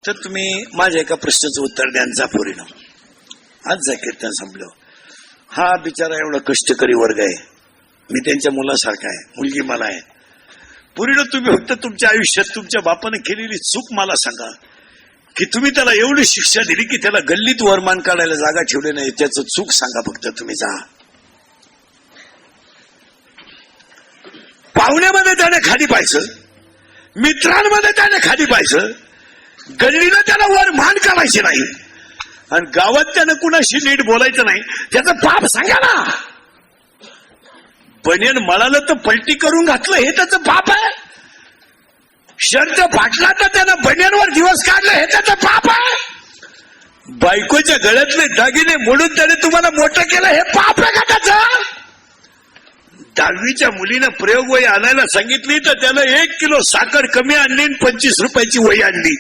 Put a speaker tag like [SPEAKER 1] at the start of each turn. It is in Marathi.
[SPEAKER 1] तर तुम्ही माझ्या एका प्रश्नाचं उत्तर द्या पोरीनं. आज जा कीर्तन संपलं. हा बिचारा एवढा कष्टकरी वर्ग आहे, मी त्यांच्या मुलासारखा आहे, मुलगी मला आहे. पुरीनं तुम्ही फक्त तुमच्या आयुष्यात तुमच्या बापाने केलेली चूक मला सांगा की तुम्ही त्याला एवढी शिक्षा दिली की त्याला गल्लीत वरमान काढायला जागा ठेवली नाही. त्याचं चूक सांगा फक्त. तुम्ही जा. पाहुण्यामध्ये त्याने खाली पाहायचं, मित्रांमध्ये त्याने खाली पाहायचं, गल्लीनं त्याला वर मान काढायची नाही, आणि गावात त्यानं कुणाशी नीट बोलायचं नाही. त्याचं पाप सांगा ना. बनियन मळालं तर पलटी करून घातलं हे त्याचं पाप आहे. शर्ट फाटला तर त्यानं बनियनवर दिवस काढले हे त्याचं पाप आहे. बायकोच्या गळ्यातले दागिने मोडून त्याने तुम्हाला मोठं केलं हे पाप आहे का त्याचं. 10वीच्या मुलीनं प्रयोग वही आणायला सांगितली तर त्यानं 1 किलो साखर कमी आणली आणि 25 रुपयाची वही आणली.